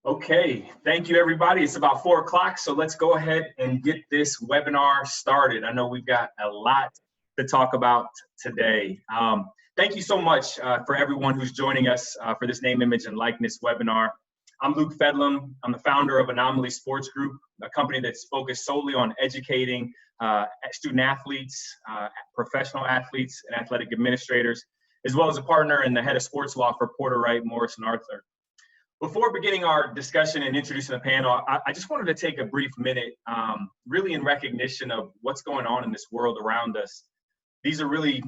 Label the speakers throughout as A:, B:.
A: Okay, thank you everybody. It's about 4 o'clock, so let's go ahead and get this webinar started. I know we've got a lot to talk about today. Thank you so much for everyone who's joining us for this name, image, and likeness webinar. I'm Luke Fedlam. I'm the founder of Anomaly Sports Group, a company that's focused solely on educating student athletes, professional athletes, and athletic administrators, as well as a partner and the head of sports law for Porter Wright, Morris, and Arthur. Before beginning our discussion and introducing the panel, I just wanted to take a brief minute, really in recognition of what's going on in this world around us. These are really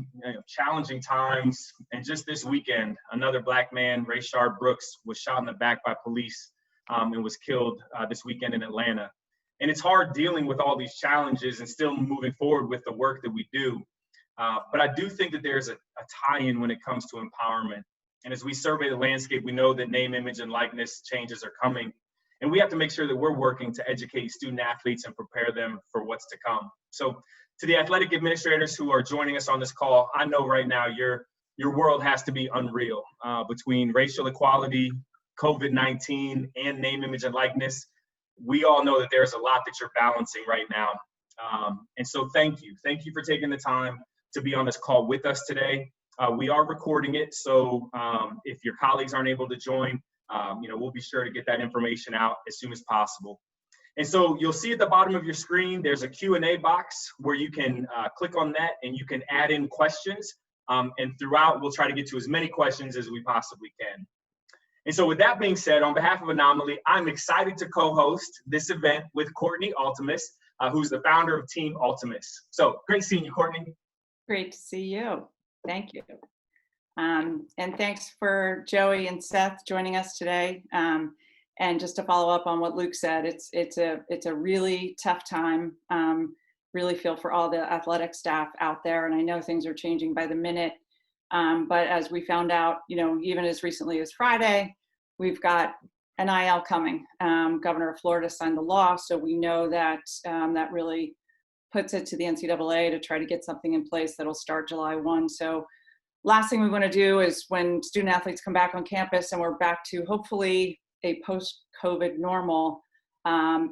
A: challenging times, and just this weekend, another Black man, Rayshard Brooks, was shot in the back by police and was killed this weekend in Atlanta. And it's hard dealing with all these challenges and still moving forward with the work that we do. But I do think that there's a tie-in when it comes to empowerment. And as we survey the landscape, we know that name, image, and likeness changes are coming. And we have to make sure that we're working to educate student athletes and prepare them for what's to come. So to the athletic administrators who are joining us on this call, I know right now your world has to be unreal between racial equality, COVID-19, and name, image, and likeness. We all know that there's a lot that you're balancing right now. And so thank you. Thank you for taking the time to be on this call with us today. We are recording it, so if your colleagues aren't able to join, we'll be sure to get that information out as soon as possible. And so you'll see at the bottom of your screen, there's a Q&A box where you can click on that and you can add in questions. And throughout, we'll try to get to as many questions as we possibly can. And so with that being said, on behalf of Anomaly, I'm excited to co-host this event with Courtney Altemus, who's the founder of TeamAltemus. So great seeing you, Courtney.
B: Great to see you. Thank you. And thanks for Joey and Seth joining us today. And just to follow up on what Luke said, it's a really tough time. Really feel for all the athletic staff out there. And I know things are changing by the minute. But as we found out, even as recently as Friday, we've got NIL coming. Governor of Florida signed the law. So we know that that really puts it to the NCAA to try to get something in place that'll start July 1. So last thing we want to do is when student athletes come back on campus and we're back to hopefully a post-COVID normal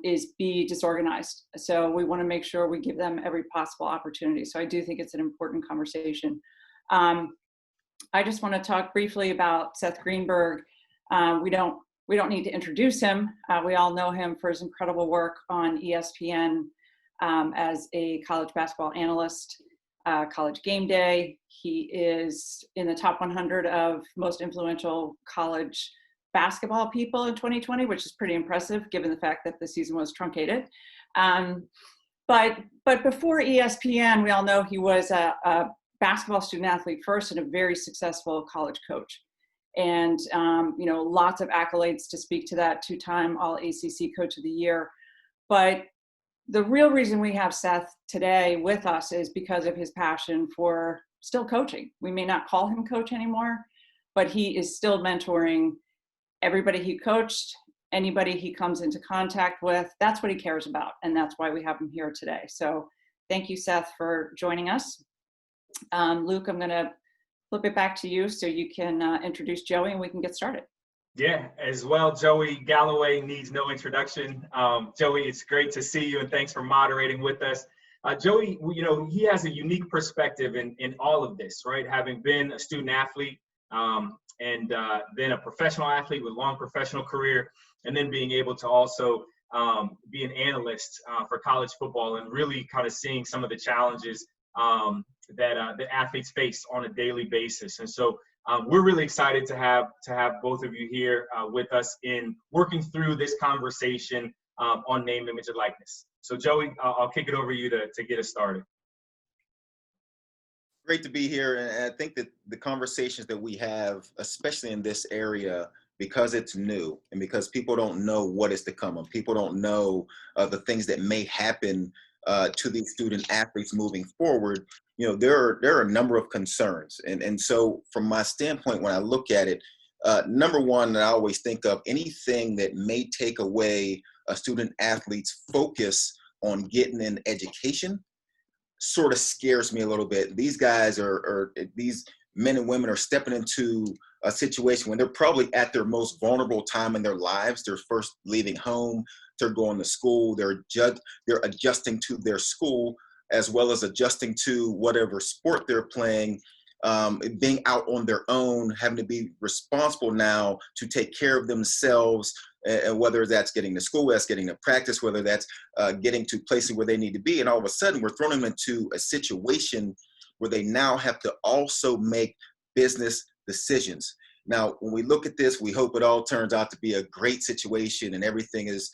B: is be disorganized. So we want to make sure we give them every possible opportunity. So I do think it's an important conversation. I just want to talk briefly about Seth Greenberg. We don't need to introduce him. We all know him for his incredible work on ESPN as a college basketball analyst, College Game Day. He is in the top 100 of most influential college basketball people in 2020, which is pretty impressive given the fact that the season was truncated. But before ESPN, we all know he was a basketball student athlete first and a very successful college coach. And, lots of accolades to speak to that, 2-time All-ACC Coach of the Year. But the real reason we have Seth today with us is because of his passion for still coaching. We may not call him coach anymore, but he is still mentoring everybody he coached, anybody he comes into contact with. That's what he cares about, and that's why we have him here today. So thank you, Seth, for joining us. Luke, I'm going to flip it back to you so you can introduce Joey and we can get started.
A: Yeah, as well, Joey Galloway needs no introduction. Joey, it's great to see you and thanks for moderating with us. Joey, he has a unique perspective in all of this, right? Having been a student athlete and then a professional athlete with a long professional career, and then being able to also be an analyst for college football and really kind of seeing some of the challenges that athletes face on a daily basis. And so we're really excited to have both of you here with us in working through this conversation on name, image, and likeness. So Joey, I'll kick it over to you to get us started.
C: Great to be here. And I think that the conversations that we have, especially in this area, because it's new and because people don't know what is to come and people don't know the things that may happen to these student athletes moving forward, there are a number of concerns. And so from my standpoint, when I look at it, number one, I always think of anything that may take away a student athlete's focus on getting an education sort of scares me a little bit. These guys these men and women are stepping into a situation when they're probably at their most vulnerable time in their lives. They're first leaving home, they're going to school, they're adjusting to their school, as well as adjusting to whatever sport they're playing, being out on their own, having to be responsible now to take care of themselves, and whether that's getting to school, that's getting to practice, whether that's getting to places where they need to be. And all of a sudden, we're throwing them into a situation where they now have to also make business decisions. Now, when we look at this, we hope it all turns out to be a great situation and everything is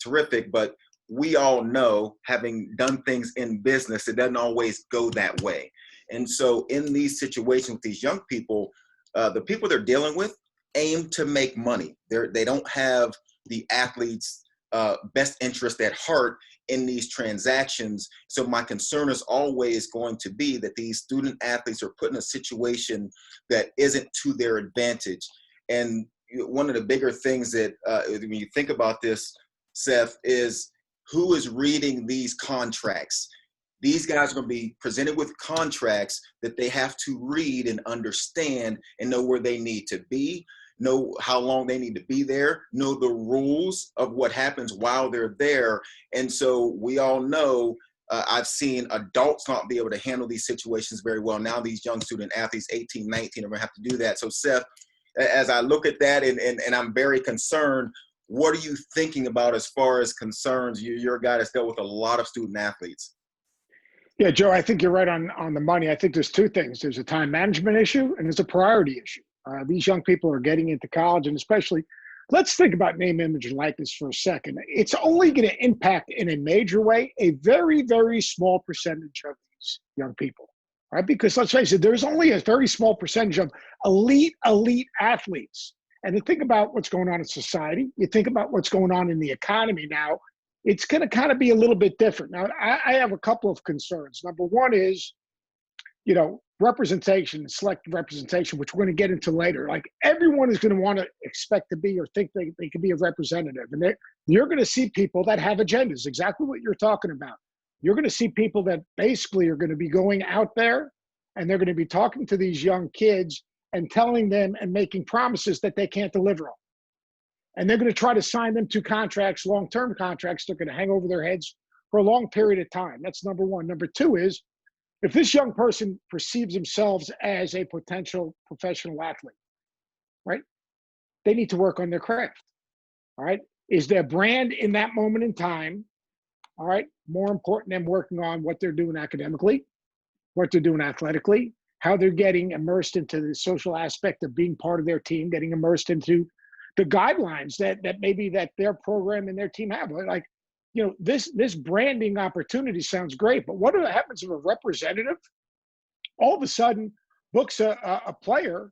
C: terrific, but we all know, having done things in business, it doesn't always go that way. And so in these situations with these young people, the people they're dealing with aim to make money. They don't have the athlete's best interest at heart in these transactions. So my concern is always going to be that these student athletes are put in a situation that isn't to their advantage. And one of the bigger things that when you think about this, Seth, is who is reading these contracts. These guys are going to be presented with contracts that they have to read and understand and know where they need to be, know how long they need to be there, know the rules of what happens while they're there. And so we all know, I've seen adults not be able to handle these situations very well. Now these young student athletes, 18, 19, are going to have to do that. So Seth, as I look at that and I'm very concerned, what are you thinking about as far as concerns? You're a guy that's dealt with a lot of student athletes.
D: Yeah, Joe, I think you're right on the money. I think there's two things. There's a time management issue and there's a priority issue. These young people are getting into college, and especially, let's think about name, image, and likeness for a second. It's only going to impact in a major way a very, very small percentage of these young people, right? Because let's face it, there's only a very small percentage of elite athletes. And to think about what's going on in society, you think about what's going on in the economy now, it's going to kind of be a little bit different. Now, I have a couple of concerns. Number one is, representation, selective representation, which we're going to get into later. Like, everyone is going to want to expect to be or think they can be a representative. And you're going to see people that have agendas, exactly what you're talking about. You're going to see people that basically are going to be going out there and they're going to be talking to these young kids and telling them and making promises that they can't deliver on. And they're going to try to sign them to contracts, long-term contracts, they're going to hang over their heads for a long period of time. That's number one. Number two is, if this young person perceives themselves as a potential professional athlete, right, they need to work on their craft, all right? Is their brand in that moment in time, all right, more important than working on what they're doing academically, what they're doing athletically, how they're getting immersed into the social aspect of being part of their team, getting immersed into the guidelines that maybe that their program and their team have. Like, this branding opportunity sounds great, but what happens if a representative all of a sudden books a player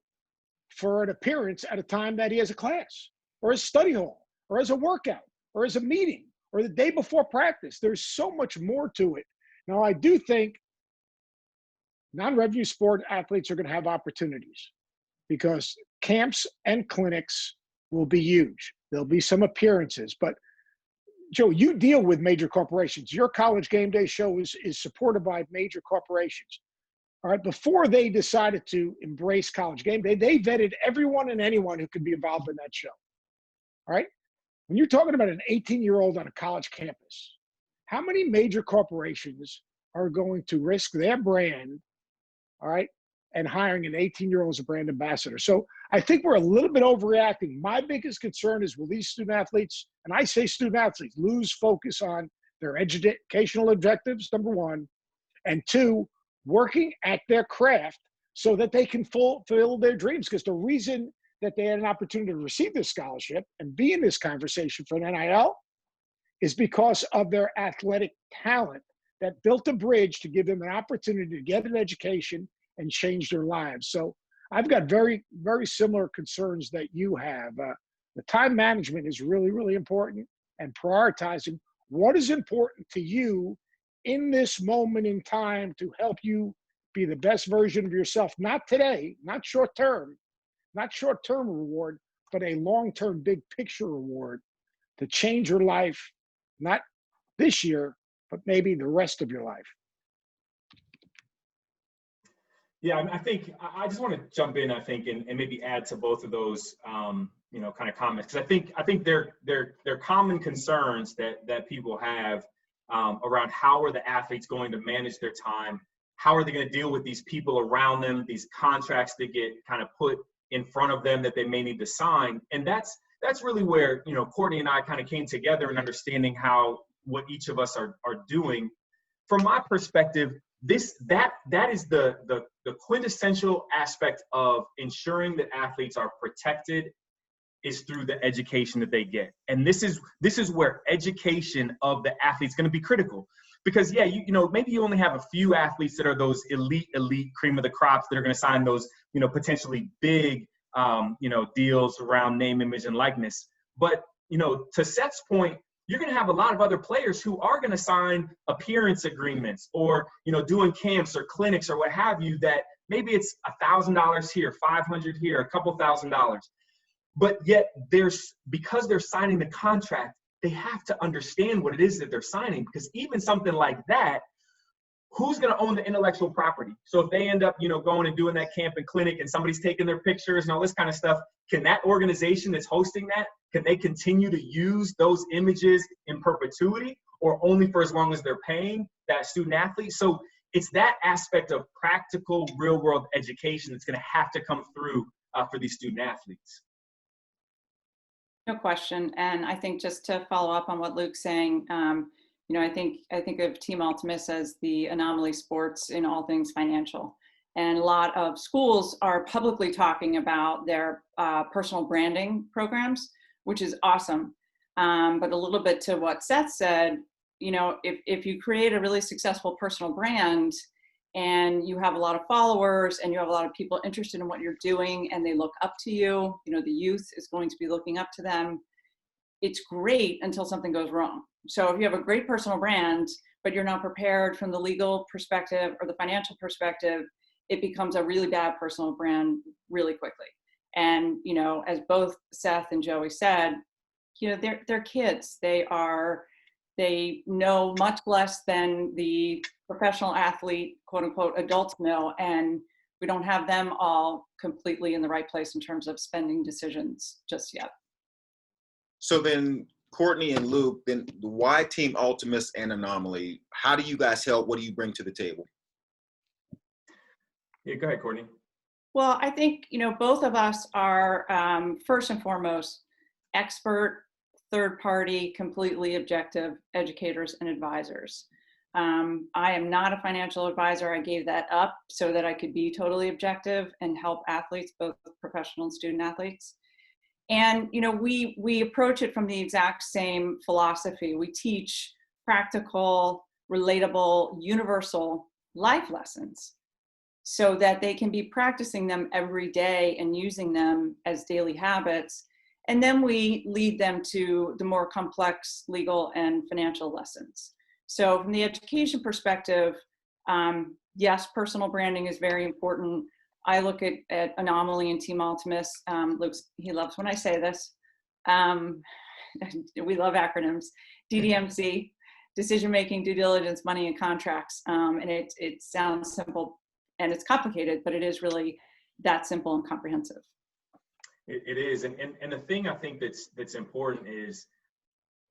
D: for an appearance at a time that he has a class or a study hall or as a workout or as a meeting or the day before practice? There's so much more to it. Now, I do think non-revenue sport athletes are going to have opportunities because camps and clinics will be huge. There'll be some appearances, but Joe, you deal with major corporations. Your College Game Day show is supported by major corporations. All right, before they decided to embrace College Game Day, they vetted everyone and anyone who could be involved in that show. All right, when you're talking about an 18-year-old on a college campus, how many major corporations are going to risk their brand, all right, and hiring an 18-year-old as a brand ambassador? So I think we're a little bit overreacting. My biggest concern is, will these student athletes, and I say student athletes, lose focus on their educational objectives, number one, and two, working at their craft so that they can fulfill their dreams? Because the reason that they had an opportunity to receive this scholarship and be in this conversation for an NIL is because of their athletic talent that built a bridge to give them an opportunity to get an education and change their lives. So I've got very, very similar concerns that you have. The time management is really, really important, and prioritizing what is important to you in this moment in time to help you be the best version of yourself. Not today, not short-term reward, but a long-term big picture reward to change your life, not this year, but maybe the rest of your life.
A: Yeah, I think I just want to jump in, I think, and maybe add to both of those, kind of comments, because I think they're common concerns that people have around how are the athletes going to manage their time, how are they going to deal with these people around them, these contracts that get kind of put in front of them that they may need to sign, and that's really where Courtney and I kind of came together in understanding what each of us are doing. From my perspective, that is the quintessential aspect of ensuring that athletes are protected is through the education that they get. And this is where education of the athletes is going to be critical. Because maybe you only have a few athletes that are those elite cream of the crops that are going to sign those, potentially big deals around name, image, and likeness. But, to Seth's point, you're going to have a lot of other players who are going to sign appearance agreements or, doing camps or clinics or what have you, that maybe it's $1,000 here, $500 here, a couple $1,000. But yet because they're signing the contract, they have to understand what it is that they're signing, because even something like that, who's going to own the intellectual property? So if they end up, going and doing that camp and clinic and somebody's taking their pictures and all this kind of stuff, can that organization that's hosting that, can they continue to use those images in perpetuity or only for as long as they're paying that student athlete? So it's that aspect of practical real world education that's going to have to come through for these student athletes.
B: No question. And I think just to follow up on what Luke's saying, I think of TeamAltemus as the Anomaly sports in all things financial. And a lot of schools are publicly talking about their personal branding programs, which is awesome. But a little bit to what Seth said, if you create a really successful personal brand and you have a lot of followers and you have a lot of people interested in what you're doing and they look up to you, the youth is going to be looking up to them. It's great until something goes wrong. So if you have a great personal brand, but you're not prepared from the legal perspective or the financial perspective, it becomes a really bad personal brand really quickly. And, as both Seth and Joey said, they're kids. They know much less than the professional athlete, quote unquote, adults know. And we don't have them all completely in the right place in terms of spending decisions just yet.
C: So then, Courtney and Luke, then why TeamAltemus and Anomaly? How do you guys help? What do you bring to the table?
A: Yeah, go ahead, Courtney.
B: Well, I think, both of us are, first and foremost, expert, third-party, completely objective educators and advisors. I am not a financial advisor. I gave that up so that I could be totally objective and help athletes, both professional and student athletes. And, we approach it from the exact same philosophy. We teach practical, relatable, universal life lessons so that they can be practicing them every day and using them as daily habits. And then we lead them to the more complex legal and financial lessons. So from the education perspective, yes, personal branding is very important. I look at Anomaly and TeamAltemus. Luke, he loves when I say this. We love acronyms. DDMC, decision-making, due diligence, money, and contracts. And it sounds simple and it's complicated, but it is really that simple and comprehensive.
A: It is. And the thing I think that's important is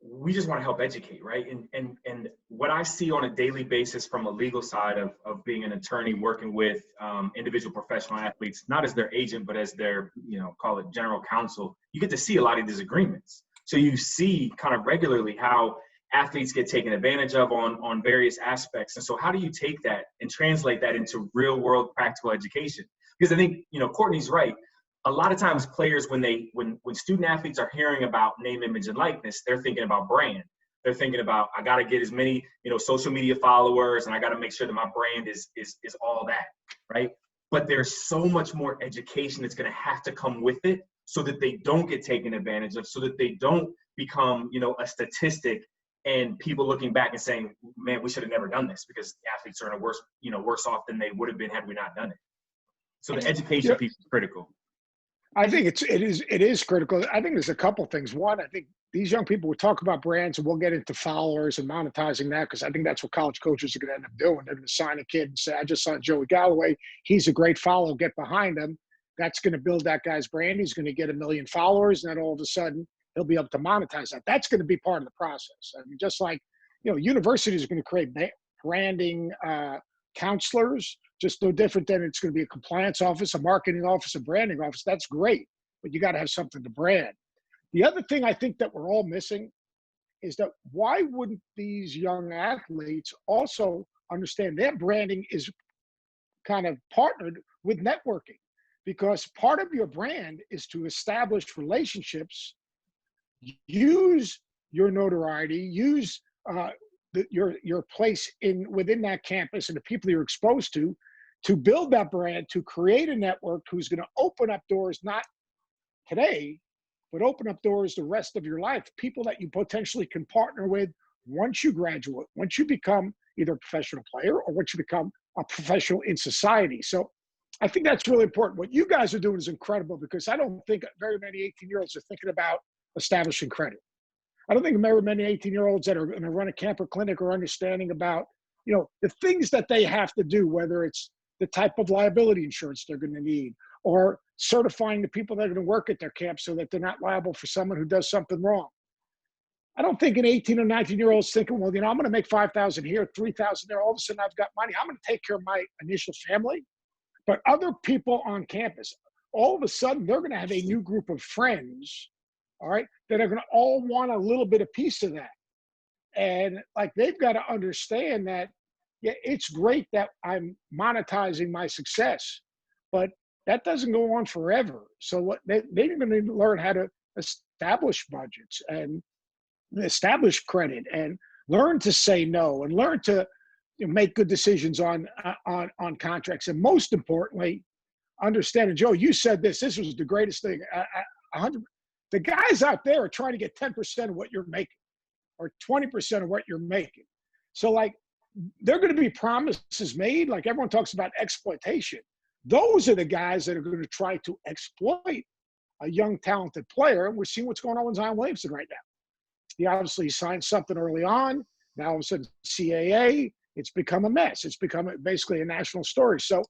A: we just want to help educate, right? And what I see on a daily basis from a legal side of being an attorney working with individual professional athletes, not as their agent, but as their, call it general counsel, you get to see a lot of these agreements. So you see kind of regularly how athletes get taken advantage of on various aspects. And so how do you take that and translate that into real world practical education? Because I think, Courtney's right. A lot of times players, when student athletes are hearing about name, image, and likeness, they're thinking about brand. They're thinking about, I got to get as many, social media followers, and I got to make sure that my brand is all that, right? But there's so much more education that's going to have to come with it so that they don't get taken advantage of, so that they don't become, a statistic and people looking back and saying, man, we should have never done this because the athletes are in a worse off than they would have been had we not done it. So the education piece is critical.
D: I think it is critical. I think there's a couple things. One, I think these young people will talk about brands, and we'll get into followers and monetizing that, because I think that's what college coaches are going to end up doing. They're going to sign a kid and say, I just signed Joey Galloway. He's a great follow. Get behind him. That's going to build that guy's brand. He's going to get 1 million followers, and then all of a sudden he'll be able to monetize that. That's going to be part of the process. I mean, just like, universities are going to create branding counselors, just no different than it's going to be a compliance office, a marketing office, a branding office. That's great, but you got to have something to brand. The other thing I think that we're all missing is that why wouldn't these young athletes also understand their branding is kind of partnered with networking? Because part of your brand is to establish relationships, use your notoriety, use your place within that campus and the people you're exposed to build that brand, to create a network who's going to open up doors, not today, but open up doors the rest of your life. People that you potentially can partner with once you graduate, once you become either a professional player or once you become a professional in society. So I think that's really important. What you guys are doing is incredible, because I don't think very many 18-year-olds are thinking about establishing credit. I don't think very many 18-year-olds that are going to run a camp or clinic are understanding about, the things that they have to do, whether it's the type of liability insurance they're going to need, or certifying the people that are going to work at their camp so that they're not liable for someone who does something wrong. I don't think an 18 or 19-year-old is thinking, well, I'm going to make 5,000 here, 3,000 there. All of a sudden I've got money. I'm going to take care of my initial family. But other people on campus, all of a sudden they're going to have a new group of friends, all right, that are going to all want a little bit of piece of that. And like, they've got to understand that, yeah, it's great that I'm monetizing my success, but that doesn't go on forever. So what they're going to learn how to establish budgets and establish credit and learn to say no and learn to make good decisions on contracts. And most importantly, understand, and Joe, you said this was the greatest thing. 100, the guys out there are trying to get 10% of what you're making or 20% of what you're making. So like, they're going to be promises made. Like everyone talks about exploitation. Those are the guys that are going to try to exploit a young, talented player. And we're seeing what's going on with Zion Williamson right now. He obviously signed something early on. Now all of a sudden, CAA, it's become a mess. It's become basically a national story. So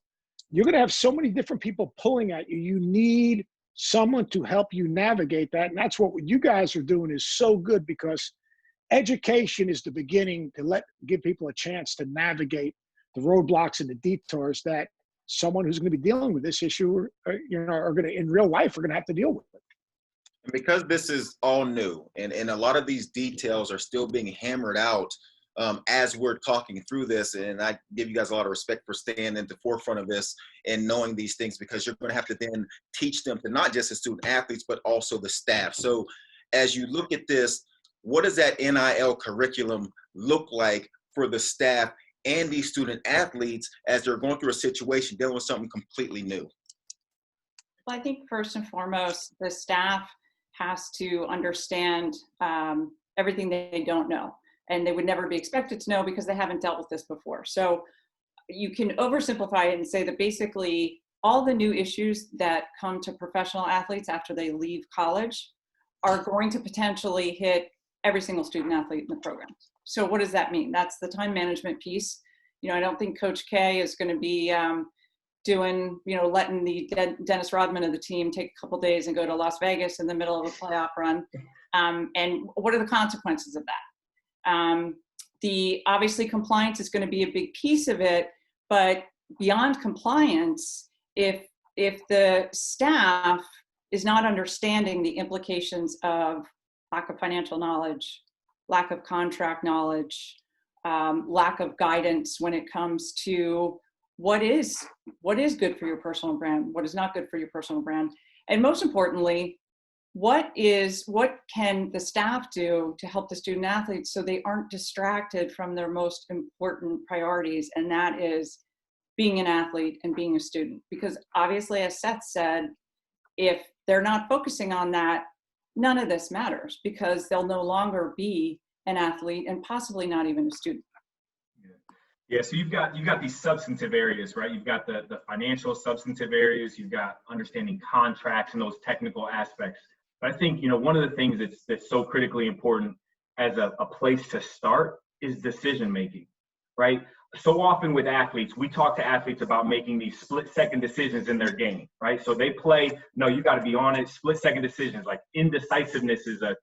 D: you're going to have so many different people pulling at you. You need someone to help you navigate that. And that's what you guys are doing is so good, because education is the beginning to give people a chance to navigate the roadblocks and the detours that someone who's going to be dealing with this issue, are going to, in real life, are going to have to deal with it.
C: And because this is all new and a lot of these details are still being hammered out as we're talking through this, and I give you guys a lot of respect for staying at the forefront of this and knowing these things, because you're going to have to then teach them to not just the student athletes, but also the staff. So as you look at this, what does that NIL curriculum look like for the staff and these student athletes as they're going through a situation, dealing with something completely new?
B: Well, I think first and foremost, the staff has to understand everything they don't know, and they would never be expected to know because they haven't dealt with this before. So you can oversimplify it and say that basically all the new issues that come to professional athletes after they leave college are going to potentially hit every single student athlete in the program. So what does that mean? That's the time management piece. I don't think Coach K is going to be letting the Dennis Rodman of the team take a couple days and go to Las Vegas in the middle of a playoff run. And what are the consequences of that? Obviously compliance is going to be a big piece of it, but beyond compliance, if the staff is not understanding the implications of lack of financial knowledge, lack of contract knowledge, lack of guidance when it comes to what is good for your personal brand, what is not good for your personal brand, and most importantly, what can the staff do to help the student athletes so they aren't distracted from their most important priorities, and that is being an athlete and being a student. Because obviously, as Seth said, if they're not focusing on that, none of this matters, because they'll no longer be an athlete and possibly not even a student.
A: Yeah, so you've got these substantive areas, right? You've got the financial substantive areas, you've got understanding contracts and those technical aspects. But I think, one of the things that's so critically important as a place to start is decision making, right? So often with athletes, we talk to athletes about making these split-second decisions in their game, right? So they play, no, you got to be on it. Split-second decisions, like indecisiveness is a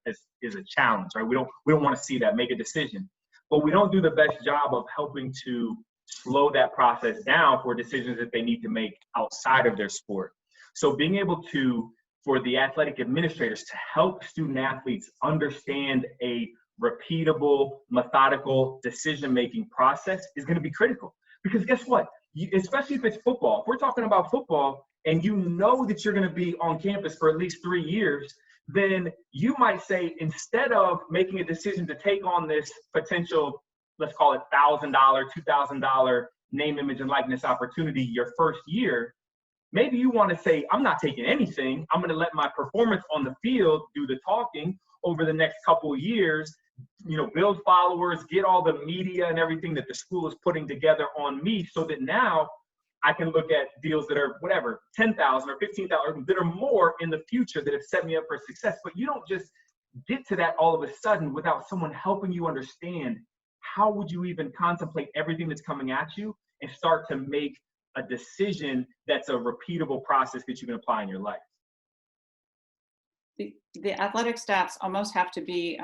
A: challenge, right? We don't want to see that. Make a decision, but we don't do the best job of helping to slow that process down for decisions that they need to make outside of their sport. So being able to, for the athletic administrators to help student athletes understand a repeatable, methodical decision-making process is going to be critical. Because guess what? Especially if it's football. If we're talking about football and you know that you're going to be on campus for at least 3 years, then you might say, instead of making a decision to take on this potential, let's call it $1,000, $2,000 name, image, and likeness opportunity your first year, maybe you want to say, I'm not taking anything. I'm going to let my performance on the field do the talking over the next couple of years, build followers, get all the media and everything that the school is putting together on me, so that now I can look at deals that are whatever, $10,000 or $15,000 that are more in the future that have set me up for success. But you don't just get to that all of a sudden without someone helping you understand how would you even contemplate everything that's coming at you and start to make a decision that's a repeatable process that you can apply in your life.
B: The athletic staffs almost have to be,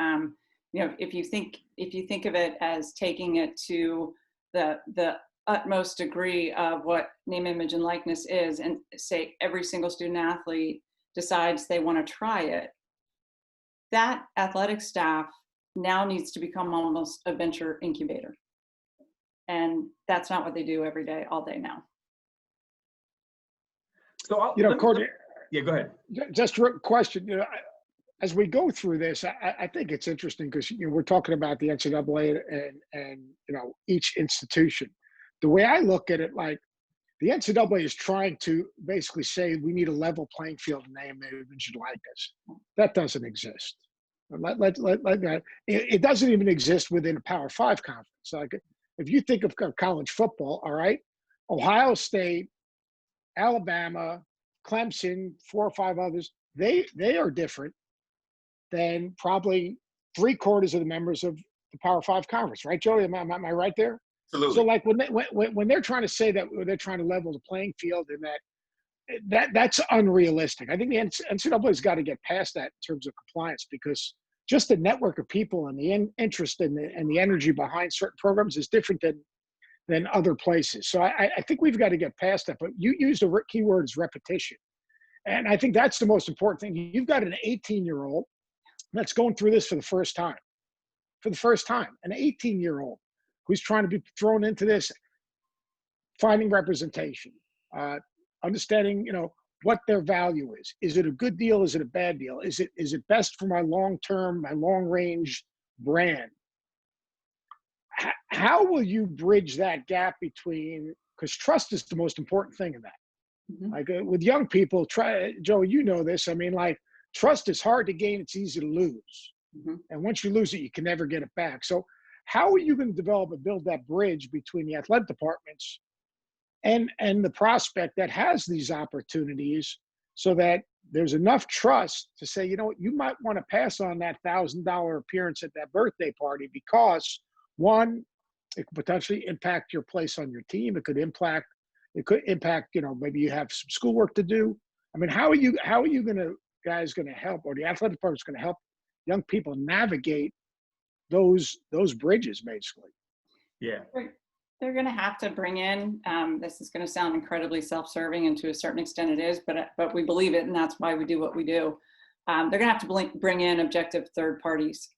B: if you think of it as taking it to the utmost degree of what name, image, and likeness is, and say every single student athlete decides they want to try it, that athletic staff now needs to become almost a venture incubator. And that's not what they do every day, all day now.
A: So,
D: Courtney,
A: yeah, go ahead.
D: Just a question. As we go through this, I think it's interesting because we're talking about the NCAA and each institution. The way I look at it, like the NCAA is trying to basically say we need a level playing field in name, image, and likeness. That doesn't exist. It doesn't even exist within a Power 5 conference. Like if you think of college football, all right, Ohio State, Alabama, Clemson, 4 or 5 others, they are different than probably 3/4 of the members of the Power 5 conference, right, Joey? Am I right there?
C: Absolutely.
D: So like when they're trying to say that they're trying to level the playing field, and that's unrealistic. I think the NCAA's got to get past that in terms of compliance, because just the network of people and the interest and the energy behind certain programs is different than other places. So I think we've got to get past that. But you used the key word is repetition. And I think that's the most important thing. You've got an 18-year-old that's going through this for the first time. An 18-year-old who's trying to be thrown into this, finding representation, understanding, what their value is. Is it a good deal? Is it a bad deal? Is it best for my long-term, my long-range brand? How will you bridge that gap between, because trust is the most important thing in that. Mm-hmm. Like with young people, Joe, you know this. I mean, like trust is hard to gain. It's easy to lose. Mm-hmm. And once you lose it, you can never get it back. So how are you going to develop and build that bridge between the athletic departments and the prospect that has these opportunities, so that there's enough trust to say, you might want to pass on that $1,000 appearance at that birthday party, because one, it could potentially impact your place on your team. It could impact, maybe you have some schoolwork to do. I mean, how are you guys going to help, or the athletic department's going to help young people navigate those bridges, basically?
A: Yeah.
B: They're going to have to bring in, this is going to sound incredibly self-serving, and to a certain extent it is, but we believe it, and that's why we do what we do. They're going to have to bring in objective third parties,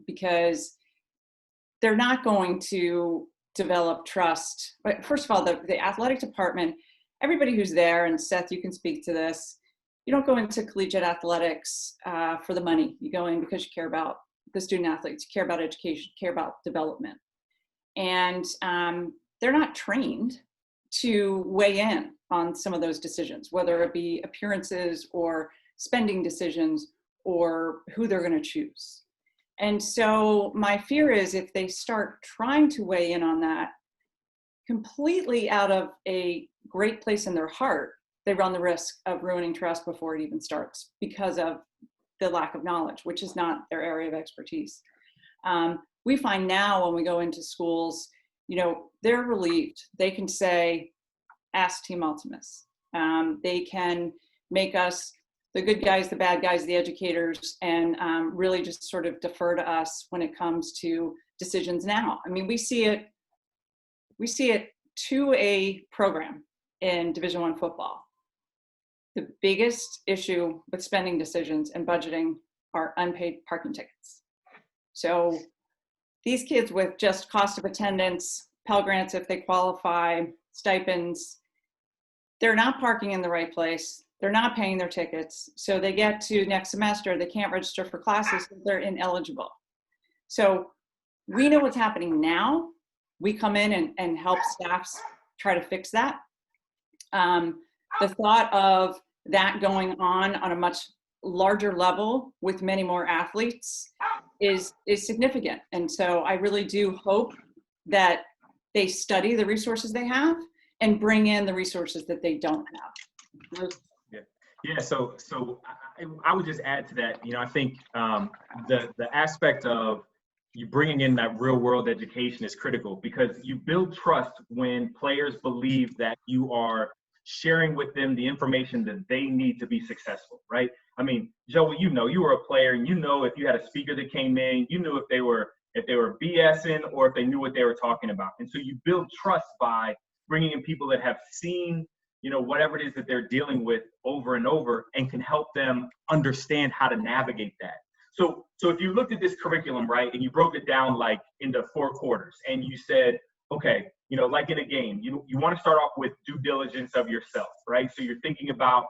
B: because they're not going to develop trust. But first of all, the athletic department, everybody who's there, and Seth, you can speak to this, you don't go into collegiate athletics for the money. You go in because you care about the student athletes, you care about education, you care about development. And they're not trained to weigh in on some of those decisions, whether it be appearances or spending decisions or who they're going to choose. And so my fear is, if they start trying to weigh in on that completely out of a great place in their heart, they run the risk of ruining trust before it even starts, because of the lack of knowledge, which is not their area of expertise. We find now when we go into schools, you know, they're relieved. They can say, ask TeamAltemus. They can make us the good guys, the bad guys, the educators, and really just sort of defer to us when it comes to decisions now. I mean, we see it to a program in Division I football. The biggest issue with spending decisions and budgeting are unpaid parking tickets. So these kids with just cost of attendance, Pell Grants if they qualify, stipends, they're not parking in the right place. They're not paying their tickets. So they get to next semester, they can't register for classes, they're ineligible. So we know what's happening now. We come in and help staffs try to fix that. The thought of that going on a much larger level with many more athletes is significant. And so I really do hope that they study the resources they have and bring in the resources that they don't have.
A: Yeah. So I would just add to that. You know, I think the aspect of you bringing in that real world education is critical, because you build trust when players believe that you are sharing with them the information that they need to be successful, right? I mean, Joey, you know, you were a player, and you know, if you had a speaker that came in, you knew if they were BSing or if they knew what they were talking about. And so you build trust by bringing in people that have seen, you know, whatever it is that they're dealing with over and over, and can help them understand how to navigate that. So if you looked at this curriculum, right, and you broke it down like into 4 quarters, and you said, okay, you know, like in a game, you want to start off with due diligence of yourself, right? So you're thinking about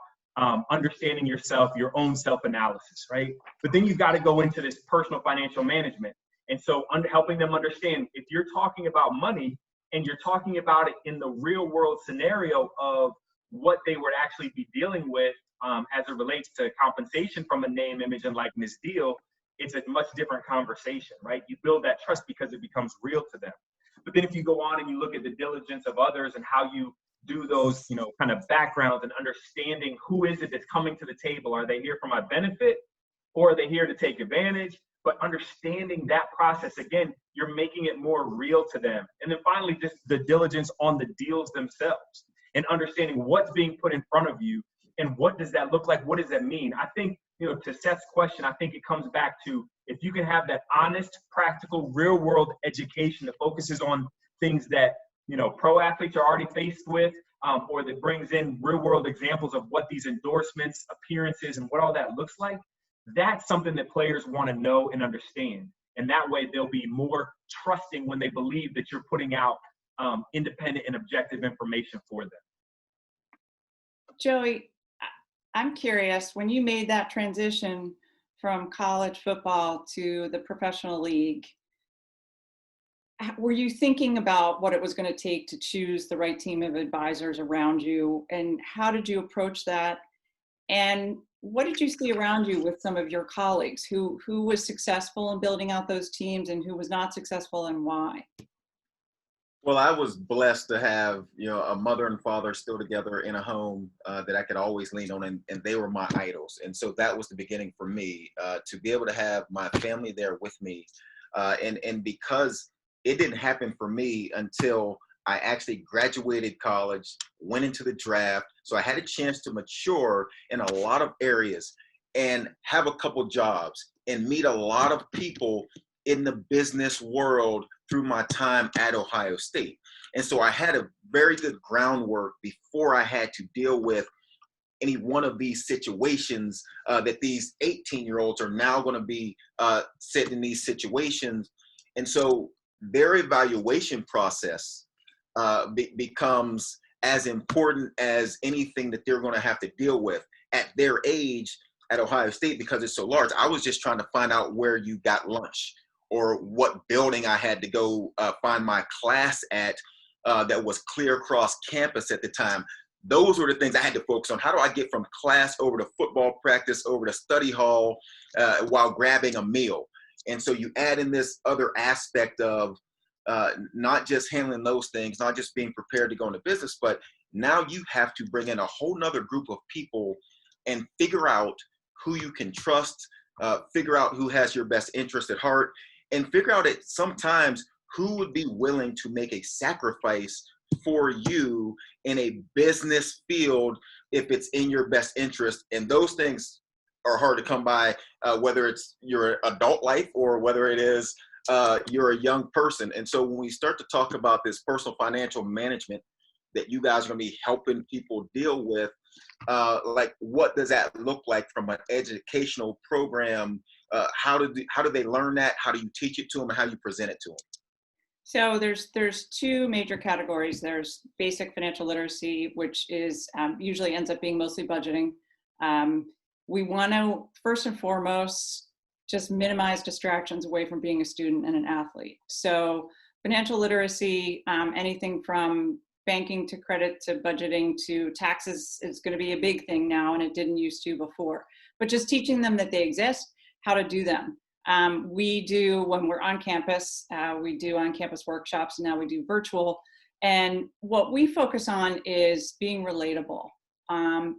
A: understanding yourself, your own self-analysis, right? But then you've got to go into this personal financial management. And so helping them understand, if you're talking about money and you're talking about it in the real world scenario of what they would actually be dealing with as it relates to compensation from a name, image, and likeness deal, it's a much different conversation, right? You build that trust because it becomes real to them. But then if you go on and you look at the diligence of others and how you do those, you know, kind of backgrounds and understanding who is it that's coming to the table. Are they here for my benefit, or are they here to take advantage? But understanding that process, again, you're making it more real to them. And then finally, just the diligence on the deals themselves and understanding what's being put in front of you and what does that look like? What does that mean? I think, you know, to Seth's question, I think it comes back to, if you can have that honest, practical, real world education that focuses on things that, you know, pro athletes are already faced with, or that brings in real world examples of what these endorsements, appearances, and what all that looks like, that's something that players want to know and understand. And that way they'll be more trusting when they believe that you're putting out independent and objective information for them.
B: Joey, I'm curious, when you made that transition from college football to the professional league, were you thinking about what it was going to take to choose the right team of advisors around you? And how did you approach that? And what did you see around you with some of your colleagues? Who was successful in building out those teams and who was not successful, and why?
C: Well, I was blessed to have, you know, a mother and father still together in a home that I could always lean on, and they were my idols. And so that was the beginning for me, to be able to have my family there with me. And because it didn't happen for me until I actually graduated college, went into the draft. So I had a chance to mature in a lot of areas and have a couple jobs and meet a lot of people in the business world through my time at Ohio State. And so I had a very good groundwork before I had to deal with any one of these situations that these 18-year-olds are now going to be set in these situations. And so their evaluation process becomes as important as anything that they're going to have to deal with at their age at Ohio State, because it's so large. I was just trying to find out where you got lunch, or what building I had to go find my class at that was clear across campus at the time. Those were the things I had to focus on. How do I get from class over to football practice, over to study hall while grabbing a meal? And so you add in this other aspect of not just handling those things, not just being prepared to go into business, but now you have to bring in a whole nother group of people and figure out who you can trust, figure out who has your best interest at heart, and figure out at sometimes who would be willing to make a sacrifice for you in a business field if it's in your best interest. And those things are hard to come by, whether it's your adult life or whether it is you're a young person. And so when we start to talk about this personal financial management that you guys are going to be helping people deal with, like what does that look like from an educational program? How do they learn that? How do you teach it to them, and how do you present it to them?
B: So there's two major categories. There's basic financial literacy, which is usually ends up being mostly budgeting. We want to first and foremost just minimize distractions away from being a student and an athlete. So financial literacy, anything from banking to credit to budgeting to taxes is going to be a big thing now, and it didn't used to before. But just teaching them that they exist, how to do them. We do, when we're on campus, we do on-campus workshops, and now we do virtual. And what we focus on is being relatable,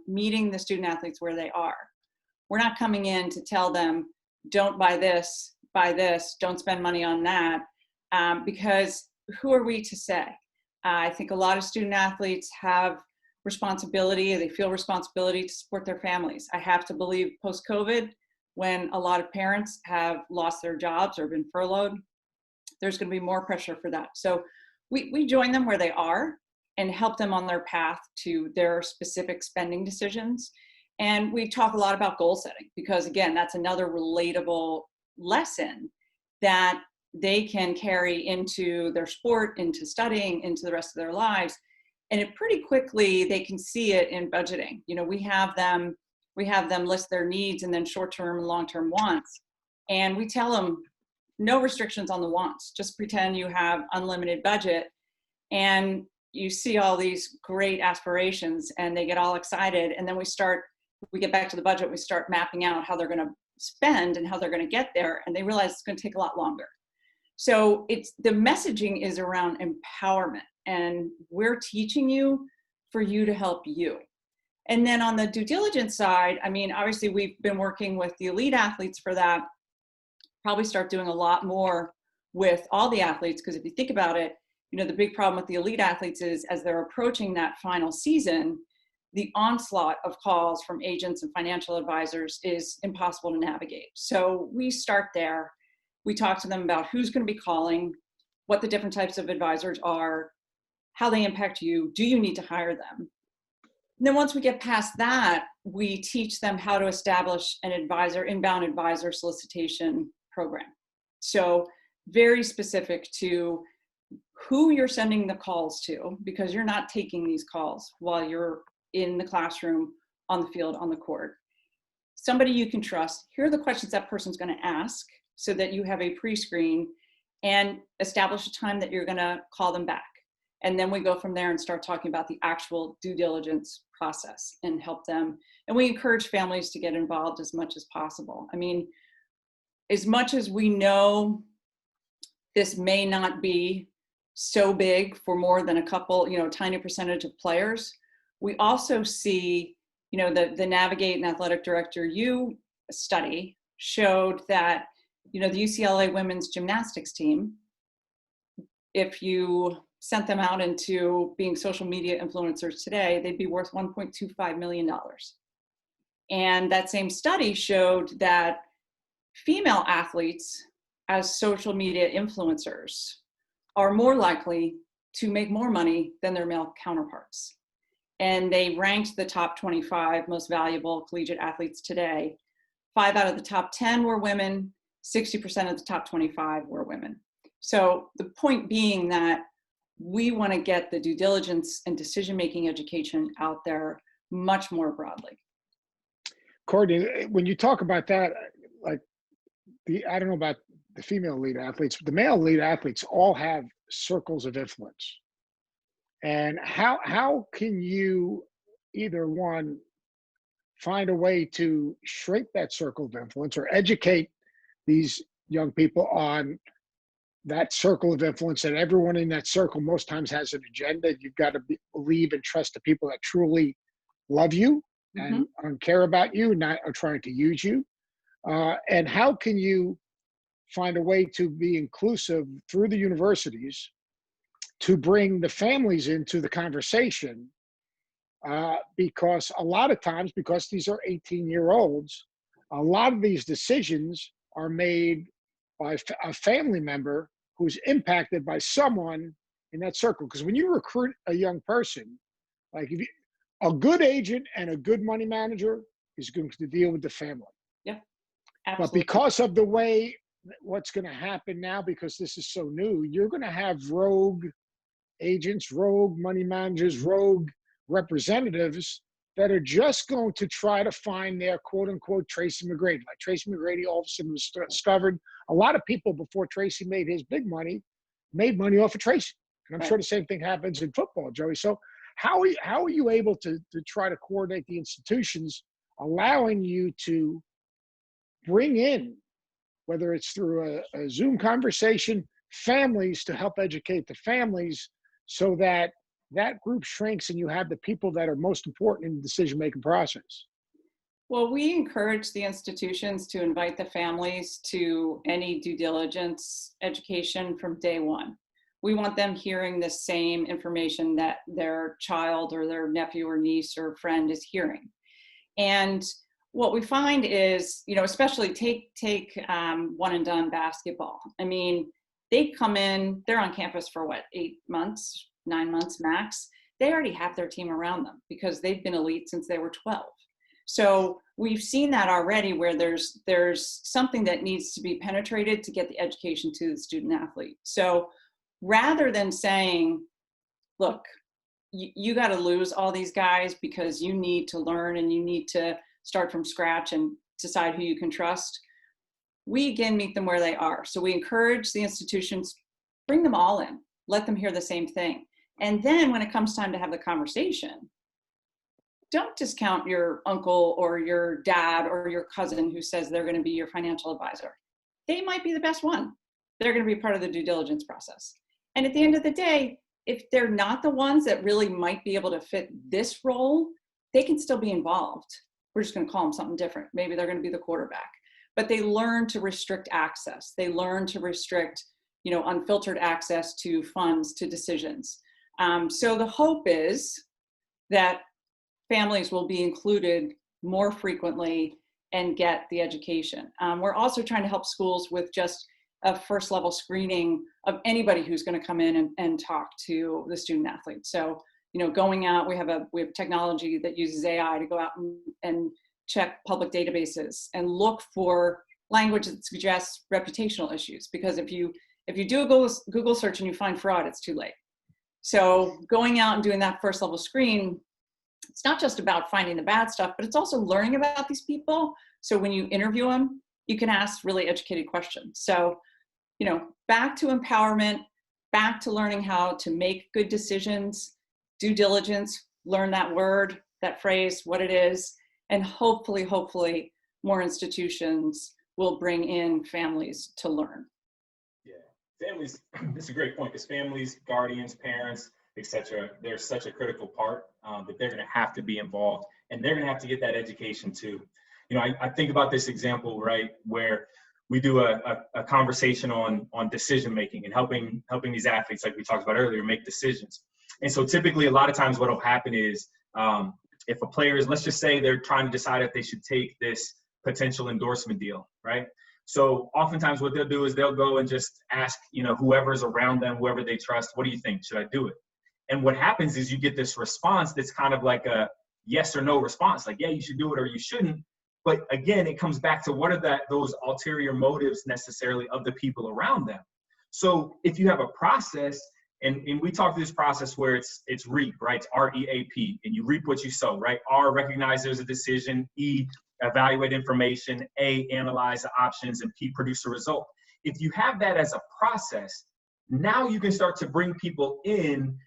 B: meeting the student athletes where they are. We're not coming in to tell them, don't buy this, don't spend money on that, because who are we to say? I think a lot of student athletes have responsibility, they feel responsibility to support their families. I have to believe post-COVID, when a lot of parents have lost their jobs or been furloughed, there's going to be more pressure for that. So we join them where they are and help them on their path to their specific spending decisions. And we talk a lot about goal setting, because again, that's another relatable lesson that they can carry into their sport, into studying, into the rest of their lives. And it pretty quickly, they can see it in budgeting. You know, we have them list their needs and then short-term and long-term wants. And we tell them no restrictions on the wants, just pretend you have unlimited budget. And you see all these great aspirations and they get all excited. And then we get back to the budget, we start mapping out how they're gonna spend and how they're gonna get there. And they realize it's gonna take a lot longer. So the messaging is around empowerment, and we're teaching you for you to help you. And then on the due diligence side, I mean, obviously we've been working with the elite athletes for that, probably start doing a lot more with all the athletes, because if you think about it, you know, the big problem with the elite athletes is as they're approaching that final season, the onslaught of calls from agents and financial advisors is impossible to navigate. So we start there. We talk to them about who's going to be calling, what the different types of advisors are, how they impact you, do you need to hire them? And then once we get past that, we teach them how to establish an inbound advisor solicitation program. So very specific to who you're sending the calls to, because you're not taking these calls while you're in the classroom, on the field, on the court. Somebody you can trust. Here are the questions that person's going to ask, so that you have a pre-screen and establish a time that you're going to call them back. And then we go from there and start talking about the actual due diligence process and help them. And we encourage families to get involved as much as possible. I mean, as much as we know this may not be so big for more than a couple, you know, tiny percentage of players, we also see, you know, the Navigate and Athletic Director U study showed that, you know, the UCLA women's gymnastics team, if you sent them out into being social media influencers today, they'd be worth $1.25 million. And that same study showed that female athletes as social media influencers are more likely to make more money than their male counterparts. And they ranked the top 25 most valuable collegiate athletes today. 5 out of the top 10 were women, 60% of the top 25 were women. So the point being that we want to get the due diligence and decision-making education out there much more broadly.
D: Courtney, when you talk about that, like I don't know about the female elite athletes, but the male elite athletes all have circles of influence. And how can you either one find a way to shrink that circle of influence or educate these young people on that circle of influence, that everyone in that circle most times has an agenda? You've got to believe and trust the people that truly love you, and care about you, not are trying to use you? And how can you find a way to be inclusive through the universities to bring the families into the conversation? Because a lot of times, because these are 18-year-olds, a lot of these decisions are made by a family member who's impacted by someone in that circle. Because when you recruit a young person, like if you, a good agent and a good money manager is going to deal with the family.
B: Yeah,
D: But
B: absolutely.
D: because of the way what's going to happen now, because this is so new, you're going to have rogue agents, rogue money managers, rogue representatives that are just going to try to find their quote unquote Tracy McGrady. Like Tracy McGrady all of a sudden was discovered. A lot of people before Tracy made his big money, made money off of Tracy. And I'm sure the same thing happens in football, Joey. So how are you able to try to coordinate the institutions, allowing you to bring in, whether it's through a Zoom conversation, families to help educate the families so that that group shrinks and you have the people that are most important in the decision-making process?
B: Well, we encourage the institutions to invite the families to any due diligence education from day one. We want them hearing the same information that their child or their nephew or niece or friend is hearing. And what we find is, you know, especially take one and done basketball. I mean, they come in, they're on campus for what, 8 months, 9 months max. They already have their team around them because they've been elite since they were 12. So we've seen that already, where there's something that needs to be penetrated to get the education to the student athlete. So rather than saying, look, you got to lose all these guys because you need to learn and you need to start from scratch and decide who you can trust, we again meet them where they are. So we encourage the institutions, bring them all in, let them hear the same thing. And then when it comes time to have the conversation, don't discount your uncle or your dad or your cousin who says they're going to be your financial advisor. They might be the best one. They're going to be part of the due diligence process. And at the end of the day, if they're not the ones that really might be able to fit this role, they can still be involved. We're just going to call them something different. Maybe they're going to be the quarterback. But they learn to restrict access. They learn to restrict, you know, unfiltered access to funds, to decisions. So the hope is that families will be included more frequently and get the education. We're also trying to help schools with just a first level screening of anybody who's going to come in and talk to the student athlete. So, you know, going out, we have technology that uses AI to go out and check public databases and look for language that suggests reputational issues. Because if you do a Google search and you find fraud, it's too late. So going out and doing that first level screen, it's not just about finding the bad stuff, but it's also learning about these people. So when you interview them, you can ask really educated questions. So, you know, back to empowerment, back to learning how to make good decisions, due diligence, learn that word, that phrase, what it is, and hopefully more institutions will bring in families to learn.
A: Yeah, families, this is a great point, because families, guardians, parents, etc., they're such a critical part that they're going to have to be involved, and they're going to have to get that education too. You know, I think about this example, right, where we do a conversation on decision making and helping these athletes, like we talked about earlier, make decisions. And so typically a lot of times what will happen is if a player is, let's just say they're trying to decide if they should take this potential endorsement deal, right? So oftentimes what they'll do is they'll go and just ask, you know, whoever's around them, whoever they trust, what do you think? Should I do it? And what happens is you get this response that's kind of like a yes or no response, like, yeah, you should do it or you shouldn't. But again, it comes back to what are those ulterior motives necessarily of the people around them. So if you have a process, and we talk through this process where it's REAP, right? It's REAP, and you reap what you sow, right? R, recognize there's a decision. E, evaluate information. A, analyze the options. And P, produce a result. If you have that as a process, now you can start to bring people in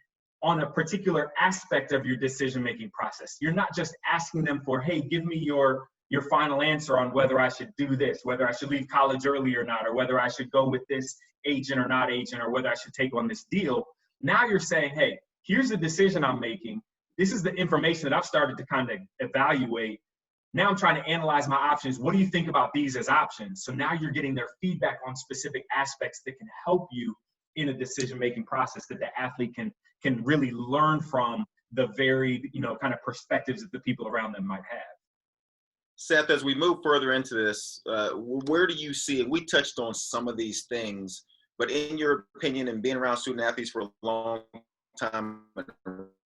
A: on a particular aspect of your decision-making process. You're not just asking them for, hey, give me your final answer on whether I should do this, whether I should leave college early or not, or whether I should go with this agent or not agent, or whether I should take on this deal. Now you're saying, hey, here's the decision I'm making. this is the information that I've started to kind of evaluate. Now I'm trying to analyze my options. What do you think about these as options? So now you're getting their feedback on specific aspects that can help you in a decision-making process that the athlete can really learn from the varied, kind of perspectives that the people around them might have.
C: Seth, as we move further into this, where do you see, and we touched on some of these things, but in your opinion, and being around student athletes for a long time,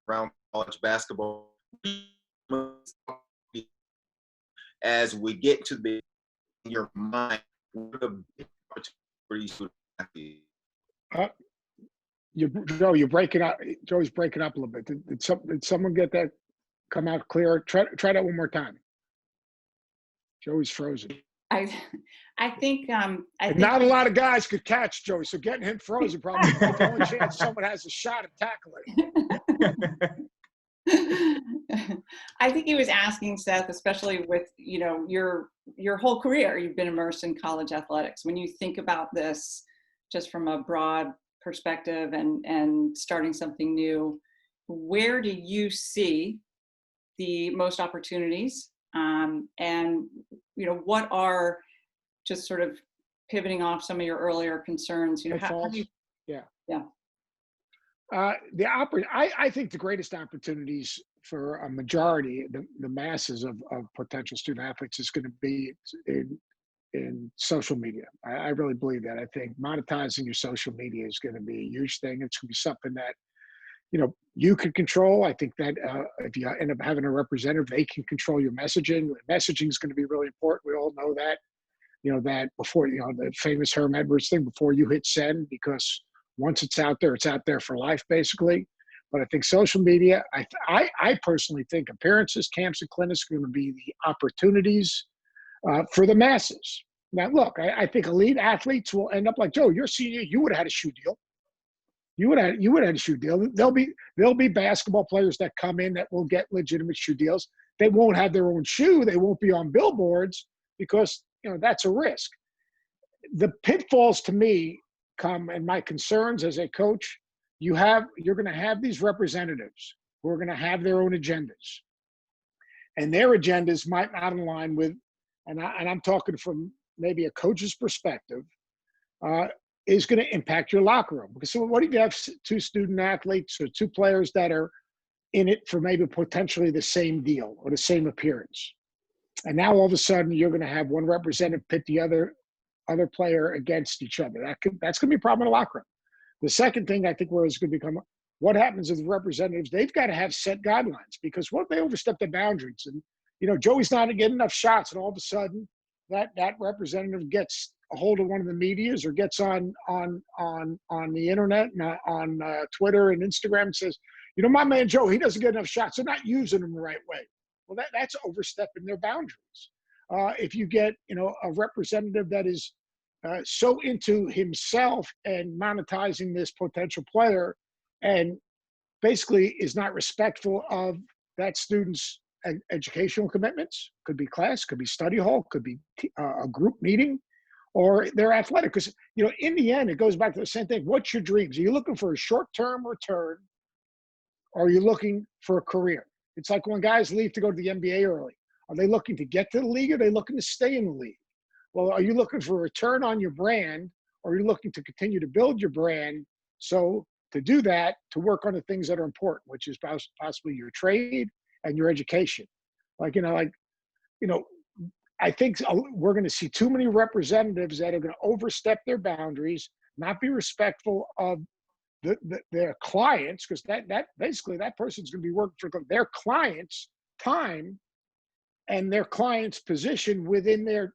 C: around college basketball, as we get to the in your mind, what are the big opportunities for athletes?
D: Joe, you're breaking up. Joey's breaking up a little bit. Did someone get that come out clear? Try that one more time. Joey's frozen.
B: I think
D: not a lot of guys could catch Joey, so getting him frozen probably the only chance someone has a shot at tackling.
B: I think he was asking, Seth, especially with your whole career, you've been immersed in college athletics. When you think about this, just from a broad perspective and starting something new, where do you see the most opportunities? And what are, just sort of pivoting off some of your earlier concerns, how do you,
D: I think the greatest opportunities for a majority, the masses of potential student athletes, is going to be in social media. I really believe that. I think monetizing your social media is going to be a huge thing. It's going to be something that you can control. I think that if you end up having a representative, they can control your messaging. Messaging is going to be really important. We all know that. That before, the famous Herm Edwards thing, before you hit send, because once it's out there for life, basically. But I think social media, I personally think appearances, camps, and clinics are going to be the opportunities for the masses. Now, look, I think elite athletes will end up like Joe. You're senior, you would have had a shoe deal. You would have had a shoe deal. There'll be basketball players that come in that will get legitimate shoe deals. They won't have their own shoe. They won't be on billboards because that's a risk. The pitfalls to me come, and my concerns as a coach, you're going to have these representatives who are going to have their own agendas, and their agendas might not align with, and I'm talking from maybe a coach's perspective, is going to impact your locker room. Because so what if you have two student athletes or two players that are in it for maybe potentially the same deal or the same appearance, and now all of a sudden you're going to have one representative pit the other player against each other. That's going to be a problem in the locker room. The second thing I think where it's going to become, what happens with the representatives? They've got to have set guidelines, because what if they overstep the boundaries? And Joey's not getting enough shots, and all of a sudden that representative gets a hold of one of the medias or gets on the internet and on Twitter and Instagram and says, my man Joe, he doesn't get enough shots. They're not using them the right way. Well, that's overstepping their boundaries. If you get, a representative that is so into himself and monetizing this potential player, and basically is not respectful of that student's educational commitments, could be class, could be study hall, could be a group meeting, or they're athletic. Because, in the end, it goes back to the same thing. What's your dreams? Are you looking for a short-term return, or are you looking for a career? It's like when guys leave to go to the NBA early. Are they looking to get to the league, or are they looking to stay in the league? Well, are you looking for a return on your brand, or are you looking to continue to build your brand? So to do that, to work on the things that are important, which is possibly your trade and your education. I think we're going to see too many representatives that are going to overstep their boundaries, not be respectful of their clients, because that basically that person's going to be working for their clients' time and their client's position within their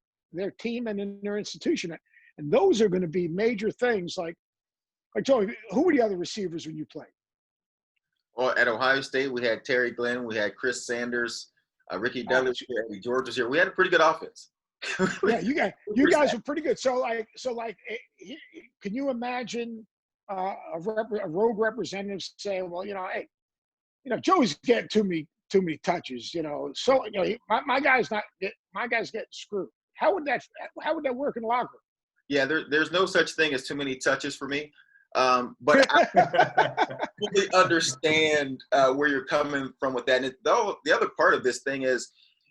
D: team and in their institution. And those are going to be major things. Like Joey, who were the other receivers when you played?
C: Well, at Ohio State, we had Terry Glenn, we had Chris Sanders, Ricky Douglas, Eddie George was here. We had a pretty good offense.
D: Yeah, you guys were pretty good. So can you imagine a rogue representative saying, well, hey, Joey's getting too many touches, so my guy's getting screwed. How would that work in the locker room?
C: Yeah, there's no such thing as too many touches for me. But I fully understand where you're coming from with that. And the other part of this thing is,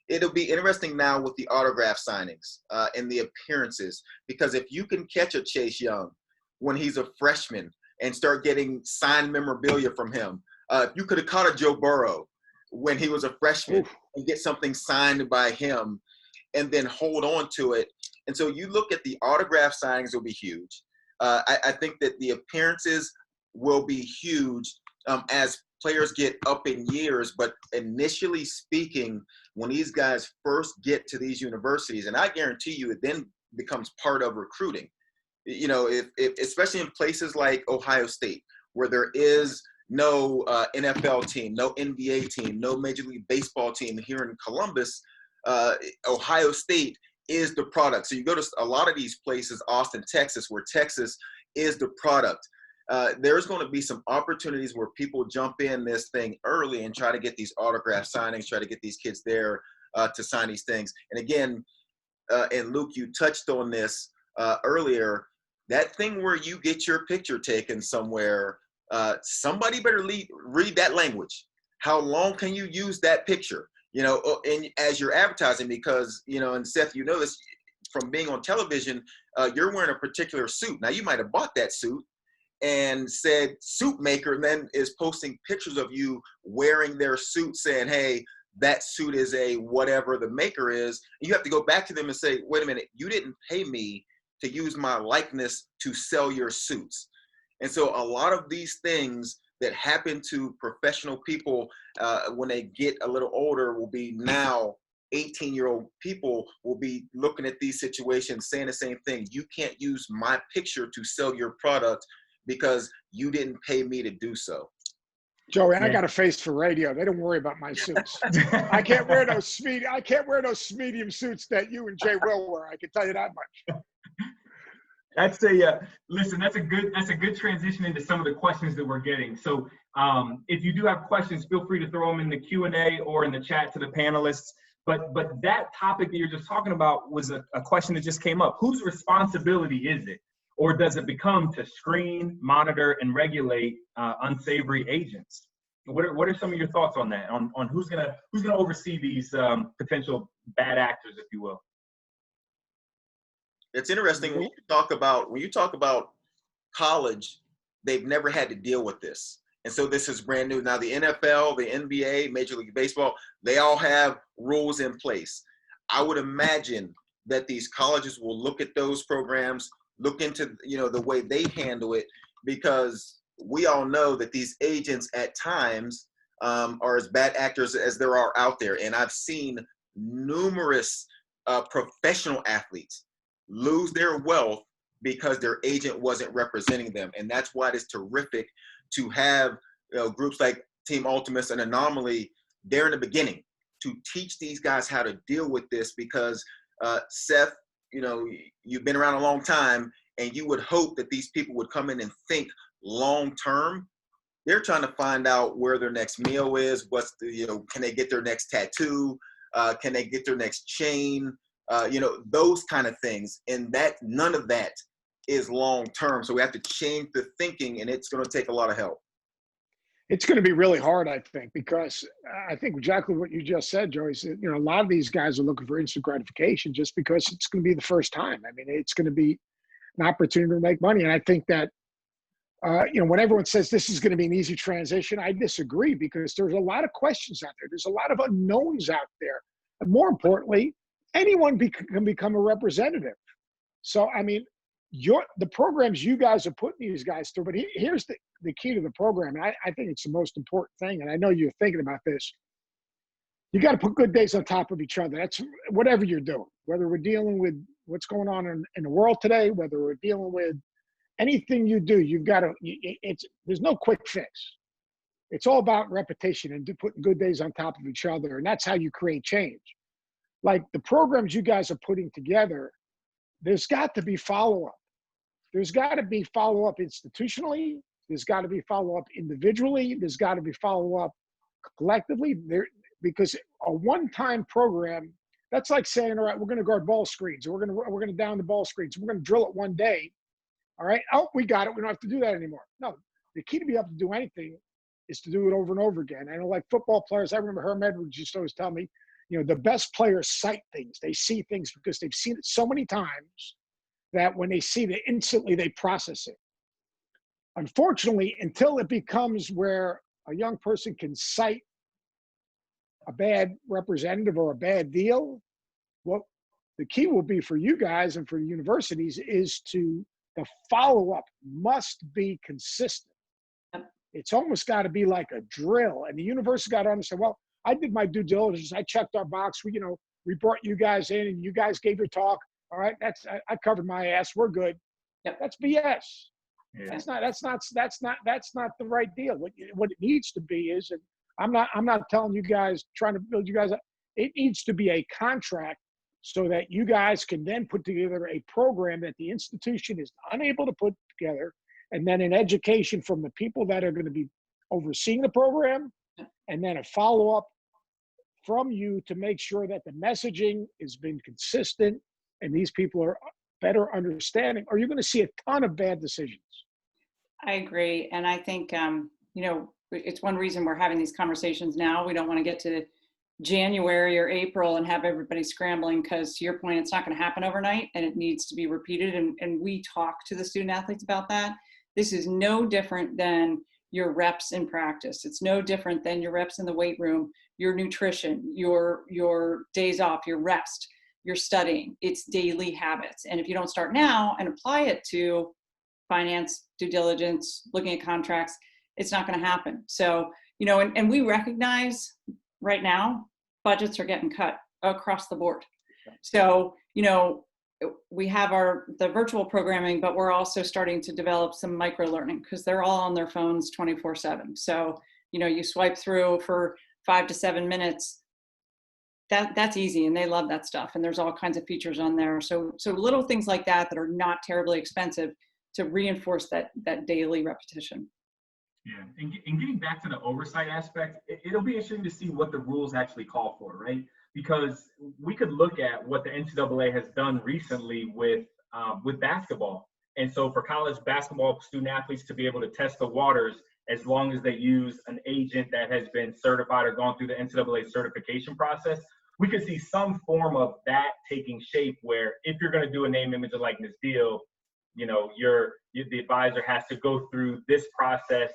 C: it'll be interesting now with the autograph signings and the appearances, because if you can catch a Chase Young when he's a freshman and start getting signed memorabilia from him, if you could have caught a Joe Burrow when he was a freshman and get something signed by him and then hold on to it. And so you look at the autograph signings will be huge. I think that the appearances will be huge as players get up in years, but initially speaking, when these guys first get to these universities, and I guarantee you it then becomes part of recruiting. You know, if especially in places like Ohio State, where there is no NFL team, no NBA team, no Major League Baseball team here in Columbus, Ohio State is the product. So you go to a lot of these places, Austin, Texas, where Texas is the product. There's going to be some opportunities where people jump in this thing early and try to get these autograph signings, try to get these kids there to sign these things. And again, and Luke, you touched on this earlier, that thing where you get your picture taken somewhere, somebody better read that language. How long can you use that picture? You know, and as you're advertising, because, you know, and Seth, you know this from being on television, you're wearing a particular suit. Now, you might have bought that suit and said suit maker, and then is posting pictures of you wearing their suit saying, hey, that suit is a whatever the maker is. And you have to go back to them and say, wait a minute, you didn't pay me to use my likeness to sell your suits. And so a lot of these things that happen to professional people when they get a little older will be now 18-year-old people will be looking at these situations saying the same thing. You can't use my picture to sell your product because you didn't pay me to do so.
D: Joey, I got a face for radio. They don't worry about my suits. I can't wear those medium suits that you and Jay will wear. I can tell you that much.
A: That's a good transition into some of the questions that we're getting. So if you do have questions, feel free to throw them in the Q&A or in the chat to the panelists. But that topic that you're just talking about was a question that just came up. Whose responsibility is it? Or does it become to screen, monitor, and regulate unsavory agents? What are some of your thoughts on that? On who's gonna oversee these potential bad actors, if you will?
C: It's interesting when you talk about college, they've never had to deal with this. And so this is brand new. Now the NFL, the NBA, Major League Baseball, they all have rules in place. I would imagine that these colleges will look at those programs, look into, you know, the way they handle it, because we all know that these agents at times are as bad actors as there are out there. And I've seen numerous professional athletes lose their wealth because their agent wasn't representing them. And that's why it is terrific to have, you know, groups like TeamAltemus and Anomaly there in the beginning to teach these guys how to deal with this, because Seth, you know, you've been around a long time, and you would hope that these people would come in and think long term. They're trying to find out where their next meal is, what's the, you know, can they get their next tattoo, can they get their next chain, you know, those kind of things. And that none of that is long term. So we have to change the thinking, and it's going to take a lot of help.
D: It's going to be really hard, I think, because I think exactly what you just said, Joey. You know, a lot of these guys are looking for instant gratification just because it's going to be the first time. I mean, it's going to be an opportunity to make money. And I think that, you know, when everyone says this is going to be an easy transition, I disagree, because there's a lot of questions out there. There's a lot of unknowns out there. And more importantly, anyone can become a representative. So, I mean, the programs you guys are putting these guys through, but here's the key to the program. And I think it's the most important thing. And I know you're thinking about this. You got to put good days on top of each other. That's whatever you're doing, whether we're dealing with what's going on in the world today, whether we're dealing with anything you do, you've got to, there's no quick fix. It's all about repetition and putting good days on top of each other. And that's how you create change. Like the programs you guys are putting together, there's got to be follow-up. There's got to be follow-up institutionally. There's got to be follow-up individually. There's got to be follow-up collectively. Because a one-time program, that's like saying, all right, we're going to guard ball screens, or we're going to down the ball screens. We're going to drill it one day, All right. Oh, we got it. We don't have to do that anymore. No, the key to be able to do anything is to do it over and over again. I know, like football players, I remember Herm Edwards used to always tell me, the best players sight things. They see things because they've seen it so many times that when they see it, instantly they process it. Unfortunately, until it becomes where a young person can cite a bad representative or a bad deal, what the key will be for you guys and for universities is the follow-up must be consistent. It's almost got to be like a drill, and the university got to understand, well, I did my due diligence. I checked our box. We brought you guys in and you guys gave your talk. All right. I covered my ass. We're good.
B: Yep.
D: That's BS.
A: Yeah.
D: That's not the right deal. What it needs to be is, and I'm not telling you guys, trying to build you guys up. It needs to be a contract so that you guys can then put together a program that the institution is unable to put together, and then an education from the people that are going to be overseeing the program, and then a follow-up from you to make sure that the messaging has been consistent and these people are better understanding, or you're going to see a ton of bad decisions.
B: I agree. And I think, it's one reason we're having these conversations now. We don't want to get to January or April and have everybody scrambling, because to your point, it's not going to happen overnight and it needs to be repeated. And we talk to the student athletes about that. This is no different than your reps in practice. It's no different than your reps in the weight room, your nutrition, your days off, your rest, your studying. It's daily habits. And if you don't start now and apply it to finance, due diligence, looking at contracts, it's not going to happen. So, and we recognize right now, budgets are getting cut across the board. So, we have the virtual programming, but we're also starting to develop some micro learning because they're all on their phones 24/7. So, you swipe through for 5 to 7 minutes. That's easy, and they love that stuff. And there's all kinds of features on there. So little things like that are not terribly expensive to reinforce that daily repetition.
A: Yeah, and getting back to the oversight aspect, it'll be interesting to see what the rules actually call for, right? Because we could look at what the NCAA has done recently with basketball. And so for college basketball student athletes to be able to test the waters, as long as they use an agent that has been certified or gone through the NCAA certification process, we could see some form of that taking shape where if you're going to do a name, image, and likeness deal, the advisor has to go through this process,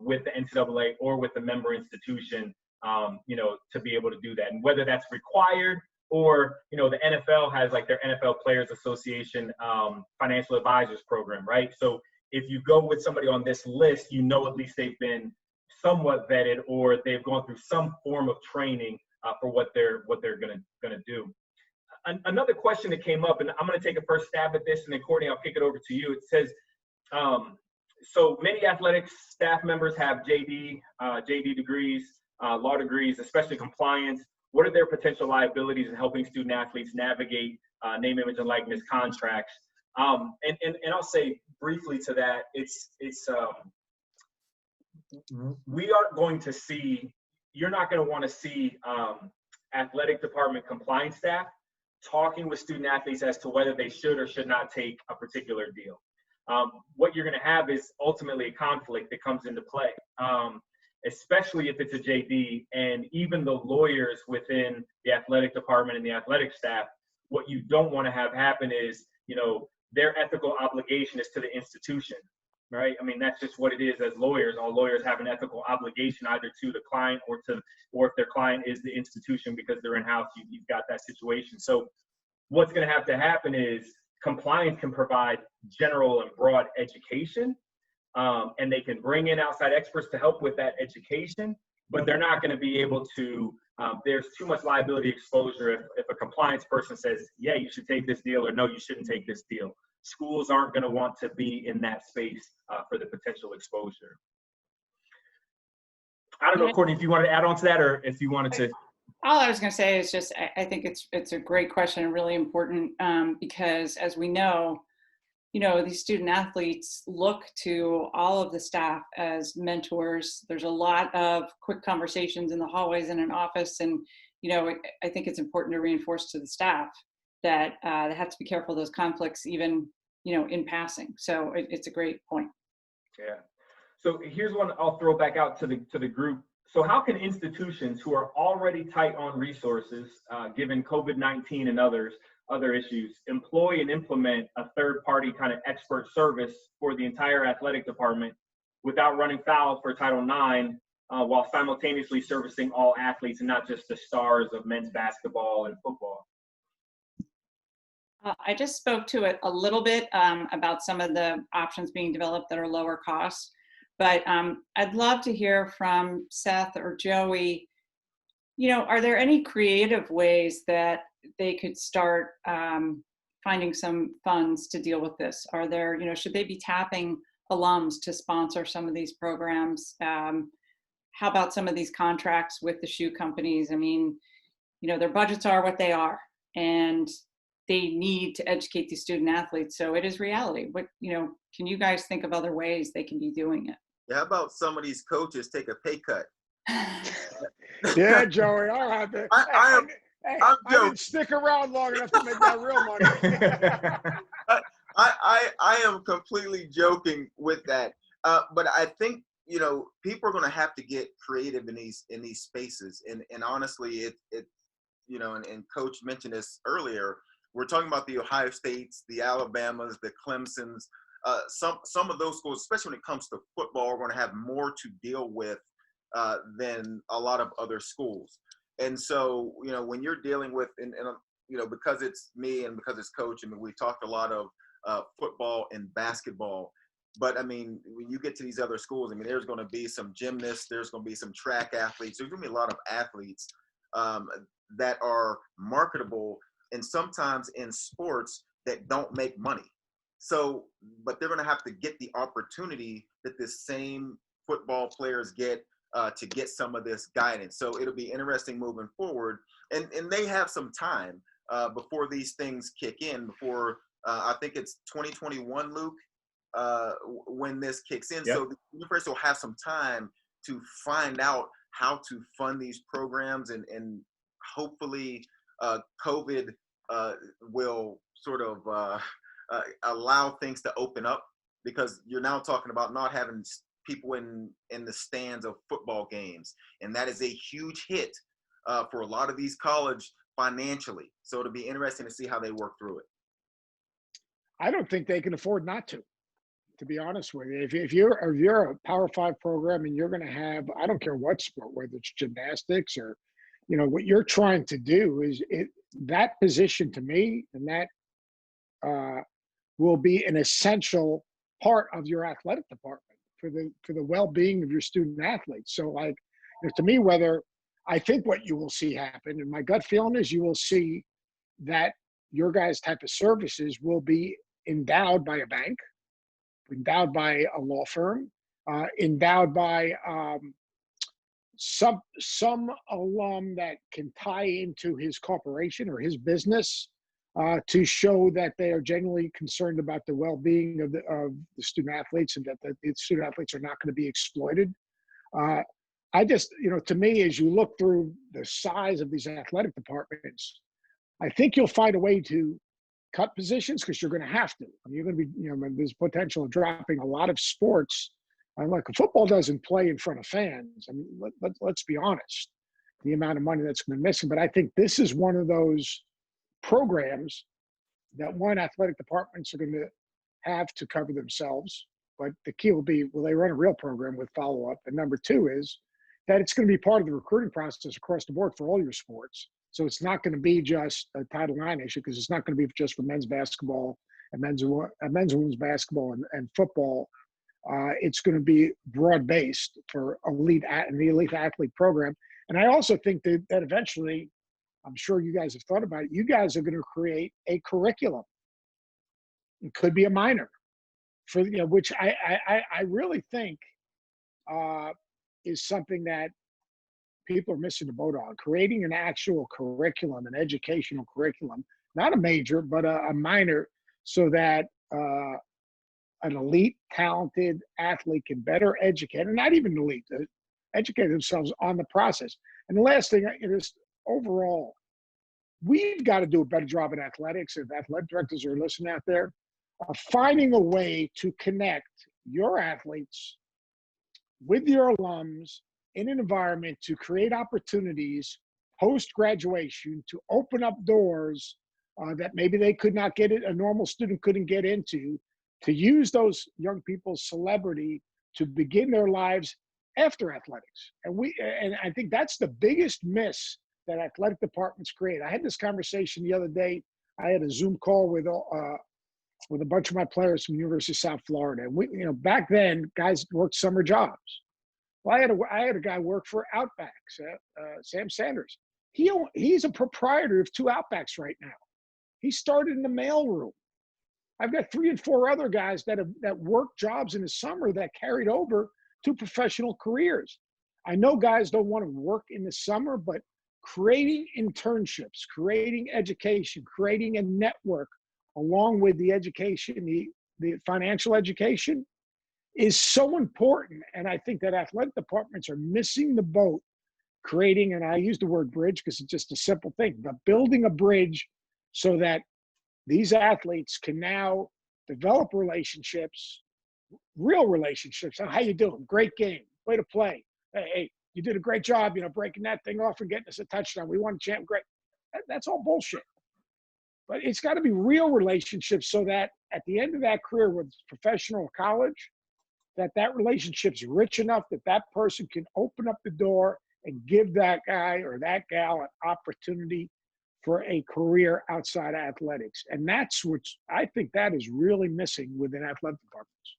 A: with the NCAA or with the member institution, to be able to do that. And whether that's required or, the NFL has like their NFL Players Association financial advisors program, right? So if you go with somebody on this list, at least they've been somewhat vetted or they've gone through some form of training for what they're gonna do. Another question that came up, and I'm going to take a first stab at this, and then Courtney, I'll kick it over to you. It says, so many athletics staff members have JD degrees, law degrees, especially compliance. What are their potential liabilities in helping student athletes navigate name, image, and likeness contracts? And I'll say briefly to that, we aren't going to see, you're not going to want to see athletic department compliance staff talking with student athletes as to whether they should or should not take a particular deal. What you're going to have is ultimately a conflict that comes into play, especially if it's a JD, and even the lawyers within the athletic department and the athletic staff. What you don't want to have happen is, their ethical obligation is to the institution, right? I mean, that's just what it is as lawyers. All lawyers have an ethical obligation either to the client or if their client is the institution because they're in-house, you've got that situation. So what's going to have to happen is compliance can provide general and broad education, and they can bring in outside experts to help with that education, but they're not going to be able to, there's too much liability exposure if a compliance person says, yeah, you should take this deal, or no, you shouldn't take this deal. Schools aren't going to want to be in that space for the potential exposure. I don't know, Courtney, if you wanted to add on to that, or if you wanted to.
B: All I was going to say is just, I think it's a great question and really important, because as we know, these student athletes look to all of the staff as mentors. There's a lot of quick conversations in the hallways in an office. And, I think it's important to reinforce to the staff that they have to be careful of those conflicts, even, in passing. So it's a great point.
A: Yeah. So here's one I'll throw back out to the group. So how can institutions who are already tight on resources, given COVID-19 and other issues, employ and implement a third-party kind of expert service for the entire athletic department without running foul for Title IX, while simultaneously servicing all athletes and not just the stars of men's basketball and football?
B: I just spoke to it a little bit about some of the options being developed that are lower cost, but I'd love to hear from Seth or Joey. Are there any creative ways that they could start finding some funds to deal with this? Are there, should they be tapping alums to sponsor some of these programs? How about some of these contracts with the shoe companies? I mean, their budgets are what they are, and they need to educate these student athletes. So it is reality. What, can you guys think of other ways they can be doing it?
C: Yeah, how about some of these coaches take a pay cut?
D: Yeah, Joey, all right.
C: I'm
D: I
C: joking.
D: didn't stick around long enough to make that real money.
C: I am completely joking with that. But I think, people are going to have to get creative in these spaces. And honestly, and Coach mentioned this earlier, we're talking about the Ohio States, the Alabamas, the Clemsons. Some of those schools, especially when it comes to football, are going to have more to deal with than a lot of other schools. And so, when you're dealing with, and because it's me and because it's Coach, I mean, we talked a lot of football and basketball. But I mean, when you get to these other schools, I mean, there's going to be some gymnasts, there's going to be some track athletes, there's going to be a lot of athletes that are marketable, and sometimes in sports that don't make money. So, but they're going to have to get the opportunity that the same football players get to get some of this guidance. So it'll be interesting moving forward. And they have some time before these things kick in, before I think it's 2021, Luke, when this kicks in. Yep. So the university will have some time to find out how to fund these programs, and hopefully COVID will sort of allow things to open up, because you're now talking about not having people in the stands of football games, and that is a huge hit for a lot of these colleges financially. So it'll be interesting to see how they work through it.
D: I don't think they can afford not to be honest with you. If you're a Power 5 program and you're going to have, I don't care what sport, whether it's gymnastics or, what you're trying to do is that position to me, and that will be an essential part of your athletic department for the well-being of your student athletes. So to me, I think what you will see happen, and my gut feeling is you will see that your guys' type of services will be endowed by a bank, endowed by a law firm, endowed by some alum that can tie into his corporation or his business to show that they are genuinely concerned about the well-being of the student athletes, and that the student athletes are not going to be exploited. I just, to me, as you look through the size of these athletic departments, I think you'll find a way to cut positions, because you're going to have to. I mean, you're going to be, there's potential of dropping a lot of sports. Like football doesn't play in front of fans. I mean, let's be honest, the amount of money that's going to be missing. But I think this is one of those programs that athletic departments are going to have to cover themselves. But the key will be, will they run a real program with follow-up? And number two is that it's going to be part of the recruiting process across the board for all your sports. So it's not going to be just a Title IX issue, because it's not going to be just for men's basketball and men's and women's basketball and football. It's going to be broad-based for an elite athlete program. And I also think that eventually, I'm sure you guys have thought about it, you guys are going to create a curriculum. It could be a minor, for which I really think is something that people are missing the boat on. Creating an actual curriculum, an educational curriculum, not a major, but a minor, so that an elite, talented athlete can better educate, and not even elite, educate themselves on the process. And the last thing is, overall, we've got to do a better job at athletics. If athletic directors are listening out there, of finding a way to connect your athletes with your alums in an environment to create opportunities post-graduation to open up doors that maybe they could not get it, a normal student couldn't get into, to use those young people's celebrity to begin their lives after athletics. And I think that's the biggest miss that athletic departments create. I had this conversation the other day. I had a Zoom call with a bunch of my players from the University of South Florida. And we, back then, guys worked summer jobs. Well, I had a guy work for Outbacks, Sam Sanders. He's a proprietor of 2 Outbacks right now. He started in the mailroom. I've got 3 and 4 other guys that work jobs in the summer that carried over to professional careers. I know guys don't want to work in the summer, but creating internships, creating education, creating a network along with the education, the financial education is so important. And I think that athletic departments are missing the boat creating, and I use the word bridge because it's just a simple thing, but building a bridge so that these athletes can now develop relationships, real relationships. How you doing? Great game. Way to play. Hey, you did a great job, breaking that thing off and getting us a touchdown. We won a champ. Great. That's all bullshit. But it's got to be real relationships so that at the end of that career, whether it's professional or college, that relationship's rich enough that that person can open up the door and give that guy or that gal an opportunity for a career outside of athletics. And that's what I think that is really missing within athletic departments.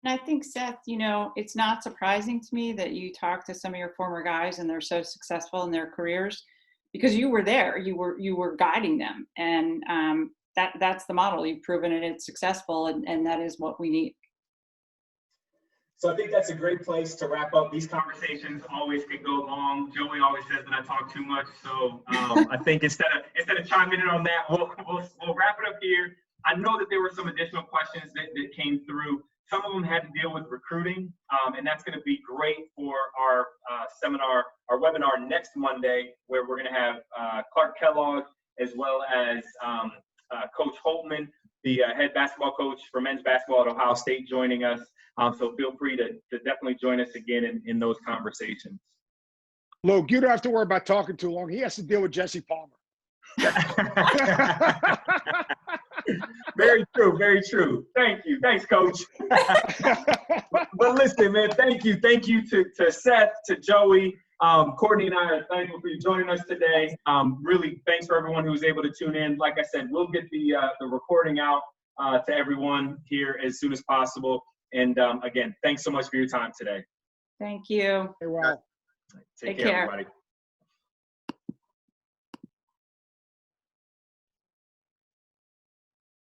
B: And I think, Seth, it's not surprising to me that you talk to some of your former guys and they're so successful in their careers because you were there, you were guiding them. And that's the model. You've proven it, it's successful, and that is what we need.
A: So I think that's a great place to wrap up. These conversations always can go long. Joey always says that I talk too much. So I think instead of chiming in on that, we'll wrap it up here. I know that there were some additional questions that came through. Some of them had to deal with recruiting, and that's going to be great for our our webinar next Monday, where we're going to have Clark Kellogg as well as Coach Holtman, the head basketball coach for men's basketball at Ohio State, joining us. So feel free to definitely join us again in those conversations.
D: Luke, you don't have to worry about talking too long. He has to deal with Jesse Palmer.
A: Very true, very true. Thank you. Thanks, Coach. But listen, man, thank you. Thank you to Seth, to Joey. Courtney and I are thankful for you joining us today. Really, thanks for everyone who was able to tune in. Like I said, we'll get the recording out to everyone here as soon as possible. And again, thanks so much for your time today.
B: Thank you.
D: Hey, well.
A: Take care, everybody.